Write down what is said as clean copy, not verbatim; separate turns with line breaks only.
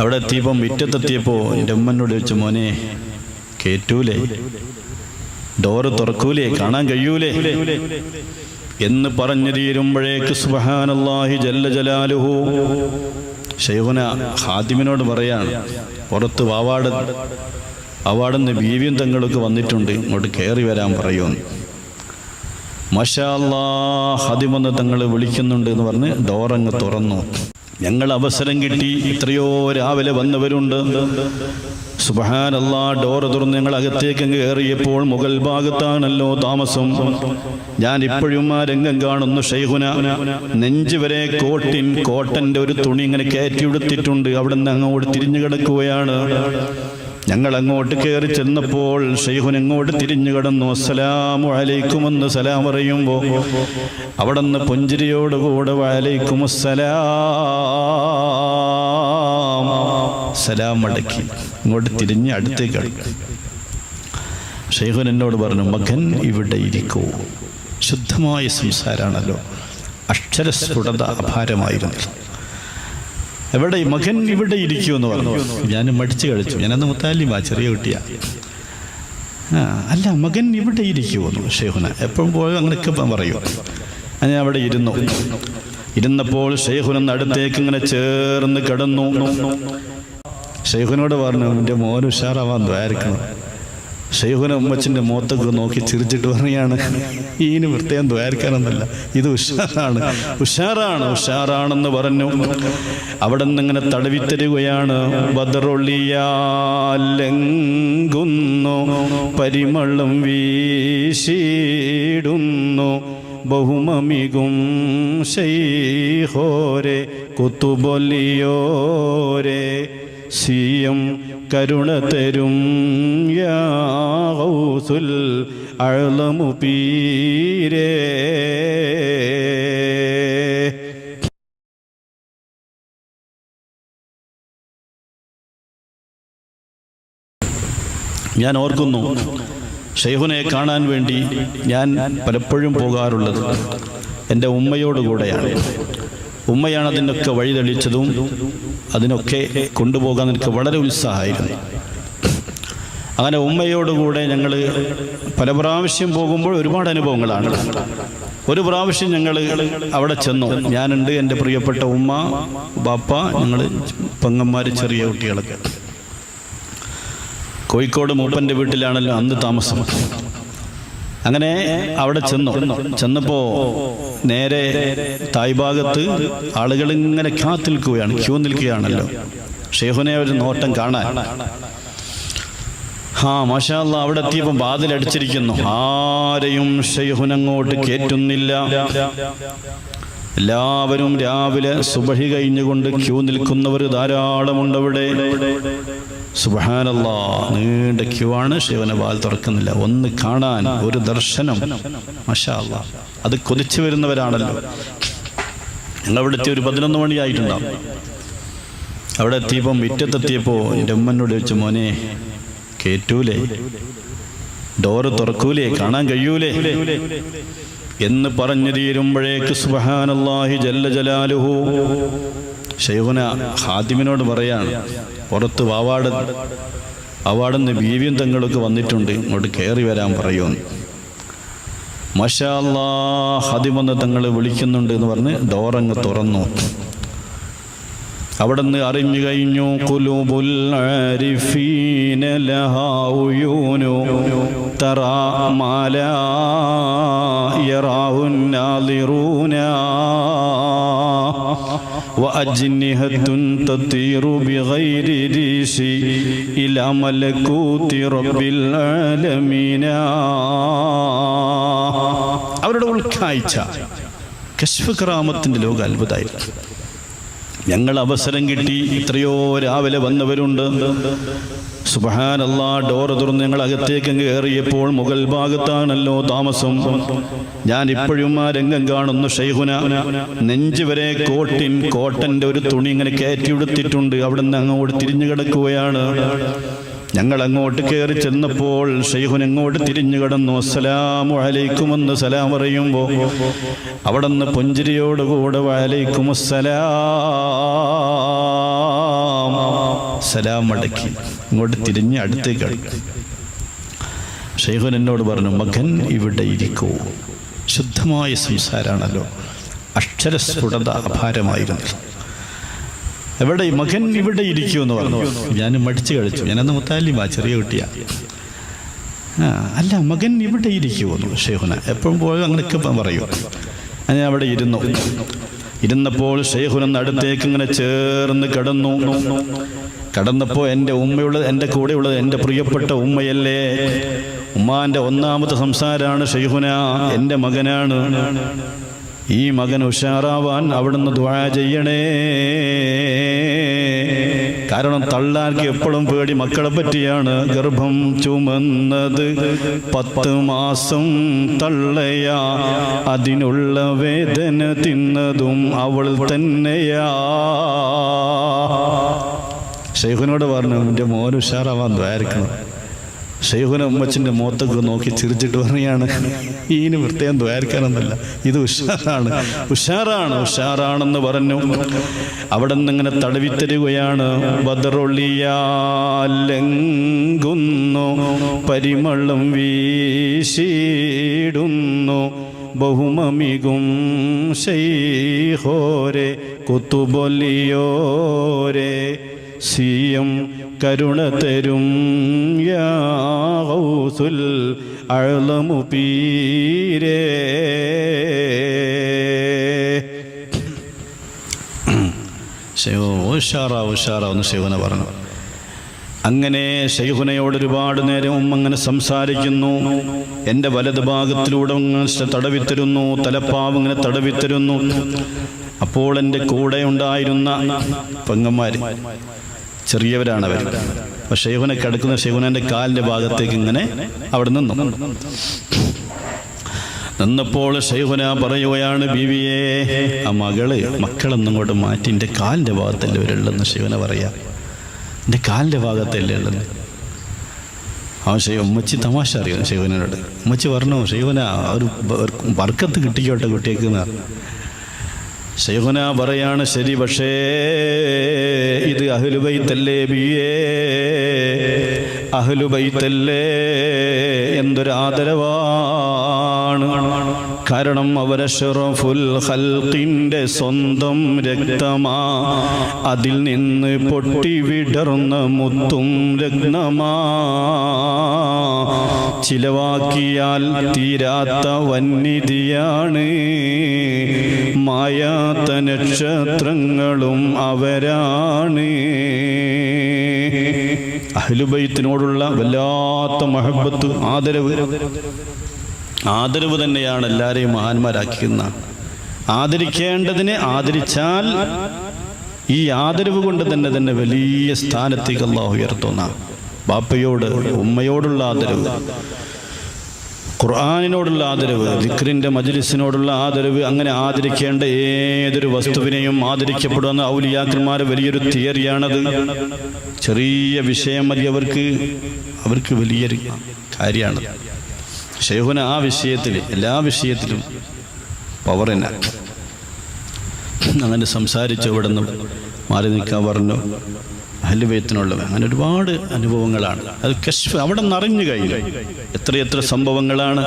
അവിടെ എത്തിയപ്പോൾ മുറ്റത്തെത്തിയപ്പോൾ എൻ്റെ ഉമ്മനോട് ചോദിച്ചു, മോനെ കേറ്റൂലേ, ഡോറ് തുറക്കൂലേ, കാണാൻ കഴിയൂലേ എന്ന് പറഞ്ഞു തീരുമ്പോഴേക്ക് സുബ്ഹാനല്ലാഹി ജല്ല ജലാലുഹു ശൈഖുന ഖാദിമിനോട് പറയാണ്, പുറത്ത് അവാടുന്ന് ബീവിയും തങ്ങളൊക്കെ വന്നിട്ടുണ്ട്, ഇങ്ങോട്ട് കയറി വരാൻ പറയുമെന്ന്. മാഷാ അല്ലാഹ്, ഖാദിമെന്ന് തങ്ങൾ വിളിക്കുന്നുണ്ട് എന്ന് പറഞ്ഞ് ഡോറങ്ങ് തുറന്നു. ഞങ്ങൾ അവസരം കിട്ടി, എത്രയോ രാവിലെ വന്നവരുണ്ട്. സുബ്ഹാനല്ലാഹ്, ഡോറ് തുറന്ന് ഞങ്ങൾ അകത്തേക്ക് കയറിയപ്പോൾ മുകൾ ഭാഗത്താണല്ലോ താമസം. ഞാൻ ഇപ്പോഴും ആ രംഗം കാണുന്നു. ശൈഖുന നെഞ്ച് വരെ കോട്ടന്റെ ഒരു തുണി ഇങ്ങനെ കയറ്റി ഉടുത്തിട്ടുണ്ട്. അവിടെ നിന്ന് അങ്ങോട്ട് തിരിഞ്ഞു കിടക്കുകയാണ്. ഞങ്ങൾ അങ്ങോട്ട് കയറി ചെന്നപ്പോൾ ശൈഖുൻ അങ്ങോട്ട് തിരിഞ്ഞു കിടന്നു. അസ്സലാമു അലൈക്കും എന്ന് സലാം പറയുമ്പോൾ അവിടെ നിന്ന് പുഞ്ചിരിയോടുകൂടെ വഅലൈക്കും അസ്സലാം സലാം മടക്കി ഇങ്ങോട്ട് തിരിഞ്ഞ് അടുത്തേക്ക് അടുക്കും. ശൈഖുൻ എന്നോട് പറഞ്ഞു, മകൻ ഇവിടെ ഇരിക്കൂ. ശുദ്ധമായ സംസാരമാണല്ലോ, അക്ഷരസ്ഫുടത അപാരമായിരുന്നു. എവിടെ മകൻ ഇവിടെ ഇരിക്കുമെന്ന് പറഞ്ഞു. ഞാൻ മടിച്ചു കളിച്ചു. ഞാനന്ന് മുത്താലിമാ, ചെറിയ കുട്ടിയാ. അല്ല, മകൻ ഇവിടെ ഇരിക്കുമെന്നു ശൈഖുന എപ്പോഴും പോയി അങ്ങനെയൊക്കെ പറയും. ഞാൻ അവിടെ ഇരുന്നപ്പോൾ ശൈഖുന അടുത്തേക്ക് ഇങ്ങനെ ചേർന്ന് കിടന്നു. ശൈഖുനോട് പറഞ്ഞു, എൻ്റെ മോൻ ഉഷാറാവാൻ ദ്വാരിക്കണം. ശൈഖുന ഉമ്മച്ചിൻ്റെ മുഖത്തൊക്കെ നോക്കി ചിരിച്ചിട്ട് പറയാണ്, ഈന് പ്രത്യേകം ദ്വാരിക്കാനൊന്നുമില്ല, ഇത് ഉഷാറാണെന്ന് പറഞ്ഞു. അവിടെ നിന്ന് ഇങ്ങനെ തടവിത്തരുകയാണ്. ബദറൊളിയാലെങ്കുന്നു പരിമളം വീശിടുന്നു ബഹുമമികും ശൈഖോരെ കുത്തുബൊലിയോരെ സിയം കരുണ തരും യാ ഗൗസുൽ അഅ്ലമു പീരേ. ഞാൻ ഓർക്കുന്നു, ശൈഖുനെ കാണാൻ വേണ്ടി ഞാൻ പലപ്പോഴും പോകാറുള്ളത് എൻ്റെ ഉമ്മയോടുകൂടെയാണ്. ഉമ്മയാണ് അതിനൊക്കെ വഴി തെളിച്ചതും അതിനൊക്കെ കൊണ്ടുപോകാൻ എനിക്ക് വളരെ ഉത്സാഹമായിരുന്നു. അങ്ങനെ ഉമ്മയോടുകൂടെ ഞങ്ങൾ പല പ്രാവശ്യം പോകുമ്പോൾ ഒരുപാട് അനുഭവങ്ങളാണ്. ഒരു പ്രാവശ്യം ഞങ്ങൾ അവിടെ ചെന്നു. ഞാനുണ്ട്, എൻ്റെ പ്രിയപ്പെട്ട ഉമ്മ, ബാപ്പ, ഞങ്ങൾ പെങ്ങന്മാർ, ചെറിയ കുട്ടികളൊക്കെ. കോഴിക്കോട് മൂപ്പൻ്റെ വീട്ടിലാണല്ലോ അന്ന് താമസം. അങ്ങനെ അവിടെ ചെന്നപ്പോൾ നേരെ തായ്ഭാഗത്ത് ആളുകൾ ഇങ്ങനെ ക്യൂ നിൽക്കുകയാണല്ലോ ശൈഖുനെ ഒരു നോട്ടം കാണാൻ. മാഷാ അല്ലാഹ്, അവിടെ എത്തിയപ്പോൾ വാതിലടിച്ചിരിക്കുന്നു. ആരെയും ശൈഖുൻ അങ്ങോട്ട് കേറ്റുന്നില്ല. എല്ലാവരും രാവിലെ സുബഹി കഴിഞ്ഞുകൊണ്ട് ക്യൂ നിൽക്കുന്നവർ ധാരാളമുണ്ട് അവിടെ. സുബ്ഹാനല്ലാഹ്, നീണ്ട ക്യൂ ആണ്. ശൈഖുനെ വാൽ തുറക്കുന്നില്ല. ഒന്ന് കാണാൻ, ഒരു ദർശനം. മാഷാ അല്ലാഹ്, അത് കൊതിച്ചു വരുന്നവരാണല്ലോ. ഞങ്ങൾ അവിടെ എത്തി ഒരു 11 മണിയായിട്ടുണ്ടാവും. അവിടെ എത്തിയപ്പോൾ മുറ്റത്തെത്തിയപ്പോൾ എൻ്റെ ഉമ്മനോട് ചോദിച്ചു, മോനെ കേറ്റൂലേ, ഡോറ് തുറക്കൂലേ, കാണാൻ കഴിയൂലേ എന്ന് പറഞ്ഞു തീരുമ്പോഴേക്ക് സുബ്ഹാനല്ലാഹി ജല്ല ജലാലുഹു ശൈഖുന ഖാദിമിനോട് പറയാണ്, പുറത്ത് അവാടുന്ന് ബീവിയും തങ്ങളൊക്കെ വന്നിട്ടുണ്ട്, ഇങ്ങോട്ട് കയറി വരാൻ പറയുമെന്ന്. മാഷാ അല്ലാഹ്, ഖാദിമെന്ന് തങ്ങൾ വിളിക്കുന്നുണ്ട് എന്ന് പറഞ്ഞ് ഡോറങ്ങ് തുറന്നു. അവിടെ നിന്ന് അറിഞ്ഞു കഴിഞ്ഞു. ഖുലൂബുൽ ആരിഫീന ലഹാ ഉയൂനു തറാ മാ ലാ യറാഹുൻ നാളിറൂന വഅജ്നിഹത്തുൻ തതീറു ബിഗൈരി രീശി ഇലാ മലകൂതി റബ്ബിൽ ആലമീന. അവരുടെ ഉൾക്കാഴ്ച കശ്ഫ് കറാമത്തിൻ്റെ ലോക അത്ഭുതമായിരുന്നു. ഞങ്ങൾ അവസരം കിട്ടി, എത്രയോ രാവിലെ വന്നവരുണ്ട്. സുബ്ഹാനല്ലാഹ്, ഡോറ് തുറന്ന് ഞങ്ങൾ അകത്തേക്ക് കയറിയപ്പോൾ മുകൾ ഭാഗത്താണല്ലോ താമസം. ഞാൻ ഇപ്പോഴും ആ രംഗം കാണുന്നു. ശൈഖുന നെഞ്ച് വരെ കോട്ടന്റെ ഒരു തുണി ഇങ്ങനെ കയറ്റി ഉടുത്തിട്ടുണ്ട്. അവിടെ നിന്ന് അങ്ങോട്ട് തിരിഞ്ഞു കിടക്കുകയാണ്. ഞങ്ങൾ അങ്ങോട്ട് കയറി ചെന്നപ്പോൾ ശൈഖുൻ അങ്ങോട്ട് തിരിഞ്ഞു കിടന്നു. അസ്സലാമു അലൈക്കും എന്ന് സലാം പറയുമ്പോൾ അവിടെ നിന്ന് പുഞ്ചിരിയോടുകൂടെ വഅലൈക്കും അസ്സലാം സലാം മടക്കി ഇങ്ങോട്ട് തിരിഞ്ഞ് അടുത്തേക്ക് അടുക്കും. ഷെയ്ഖുൻ എന്നോട് പറഞ്ഞു, മകൻ ഇവിടെ ഇരിക്കൂ. ശുദ്ധമായ സംസാരാണല്ലോ, അക്ഷരസ്ഫുടത അപാരമായിരുന്നു. എവിടെ മകൻ ഇവിടെ ഇരിക്കൂ എന്ന് പറഞ്ഞു. ഞാൻ മടിച്ചു കളിച്ചു. ഞാനന്ന് മുത്താലിമാ, ചെറിയ കുട്ടിയാ. അല്ല, മകൻ ഇവിടെ ഇരിക്കുമെന്നു ഷെയ്ഖുന എപ്പോഴും പോലും അങ്ങനെയൊക്കെ പറയൂ. ഞാൻ അവിടെ ഇരുന്നപ്പോൾ ഷെയ്ഖുന അടുത്തേക്ക് ഇങ്ങനെ ചേർന്ന് കടന്നപ്പോൾ എൻ്റെ കൂടെയുള്ളത് എൻ്റെ പ്രിയപ്പെട്ട ഉമ്മയല്ലേ. ഉമ്മാൻ്റെ ഒന്നാമത്തെ സംസാരമാണ് ഷെയ്ഖുന, എൻ്റെ മകനാണ്. ഈ മകൻ ഉഷാറാവാൻ അവിടുന്ന് ദുആ ചെയ്യണേ. കാരണം തള്ളാർക്ക് എപ്പോഴും പേടി മക്കളെ പറ്റിയാണ്. ഗർഭം ചുമന്നത് 10 മാസം തള്ളയാ, അതിനുള്ള വേദന തിന്നതും അവൾ തന്നെയാ. ഷെയ്ഖുനോട് പറഞ്ഞു, എൻ്റെ മോൻ ഉഷാറാവാൻ ദ്വാരിക്കണം. ഷെയ്ഖുന ഉമ്മച്ചിൻ്റെ മുഖത്തൊക്കെ നോക്കി ചിരിച്ചിട്ട് പറയാണ്, ഈന് പ്രത്യേകം ദ്വാരിക്കാനൊന്നുമില്ല, ഇത് ഉഷാറാണെന്ന് പറഞ്ഞു. അവിടെ നിന്ന് ഇങ്ങനെ തടവിത്തരുകയാണ്. ബദറൊളിയാലെങ്കുന്നു, പരിമളം വീശിടുന്നു, ബഹുമമികും ശൈഖോരെ കുത്തുബൊലിയോരെ, സിയം കരുണ തരും യാ ഗൗസുൽ അഅ്ലമു പീരേ. ഉഷാറാവെന്ന് ഷെയ്ഖുന പറഞ്ഞു. അങ്ങനെ ഷെയ്ഖുനയോട് ഒരുപാട് നേരം അങ്ങനെ സംസാരിക്കുന്നു. എൻ്റെ വലത് ഭാഗത്തിലൂടെ തടവിത്തരുന്നു, തലപ്പാവ് ഇങ്ങനെ തടവിത്തരുന്നു. അപ്പോൾ എൻ്റെ കൂടെ ഉണ്ടായിരുന്ന പെങ്ങന്മാർ, ചെറിയവരാണ് അവർ. അപ്പോൾ ഷെയ്ഖുന കിടക്കുന്ന ഷെയ്ഖുനൻ്റെ കാലിൻ്റെ ഭാഗത്തേക്ക് ഇങ്ങനെ അവിടെ നിന്നപ്പോൾ ഷെയ്ഖുന പറയുകയാണ്, ബീവിയെ, ആ മക്കളൊന്നും കൊണ്ട് മാറ്റി എൻ്റെ കാലിൻ്റെ ഭാഗത്തല്ലേ അവരുള്ളതെന്ന് ഷെയ്ഖുന പറയാം. എൻ്റെ കാലിൻ്റെ ഭാഗത്തല്ലേ ഉള്ളത്. ആ ഉമ്മച്ചി തമാശ അറിയാം ഷെയ്ഖുനോട്. ഉമ്മച്ചി പറഞ്ഞു, ഷെയ്ഖുന ഒരു ബർക്കത്ത് കിട്ടിക്കോട്ടെ കുട്ടിയേക്ക് എന്ന്. ഷെയ്ഖുന പറയാണ്, ശരി, പക്ഷേ ഇത് അഹ്ലുബൈത്തല്ലേ ബിയേ, അഹ്ലുബൈത്തല്ലേ, എന്തൊരു ആദരവാണ്. കാരണം അവരഷ്റഫുൽ ഖൽഖിന്റെ സ്വന്തം രക്തമാ, അതിൽ നിന്ന് പൊട്ടി വിടർന്ന മുത്തും രത്നമാ, ചിലവാക്കിയാൽ തീരാത്ത വന്നിധിയാണ്, മായാത്ത നക്ഷത്രങ്ങളും അവരാണ്. അഹ്ലുബൈത്തിനോടുള്ള വല്ലാത്ത മഹബത്ത്, ആദരവ് തന്നെയാണ് എല്ലാവരെയും മഹാന്മാരാക്കുന്ന. ആദരിക്കേണ്ടതിനെ ആദരിച്ചാൽ ഈ ആദരവ് കൊണ്ട് തന്നെ വലിയ സ്ഥാനത്തേക്ക് അല്ലാഹു ഉയർത്തുന്ന. ബാപ്പയോട് ഉമ്മയോടുള്ള ആദരവ്, ഖുർആനിനോടുള്ള ആദരവ്, ദിക്റിൻ്റെ മജ്ലിസിനോടുള്ള ആദരവ്, അങ്ങനെ ആദരിക്കേണ്ട ഏതൊരു വസ്തുവിനെയും ആദരിക്കപ്പെടുന്ന ഔലിയാക്കന്മാരെ വലിയൊരു തിയറിയാണത്. ചെറിയ വിഷയം മതി അവർക്ക് വലിയൊരു കാര്യമാണ്. ഷെയ്ഖുന ആ വിഷയത്തിൽ, എല്ലാ വിഷയത്തിലും പവർ തന്നെ. അങ്ങനെ സംസാരിച്ചു. ഇവിടെ നിന്ന് മാറി നിൽക്കാൻ പറഞ്ഞു. അഹ്ലുബൈത്തിനുള്ളവ അങ്ങനെ ഒരുപാട് അനുഭവങ്ങളാണ്. അത് കശ്ഫ് അവിടെ നിറഞ്ഞു കഴിഞ്ഞു. എത്രയെത്ര സംഭവങ്ങളാണ്.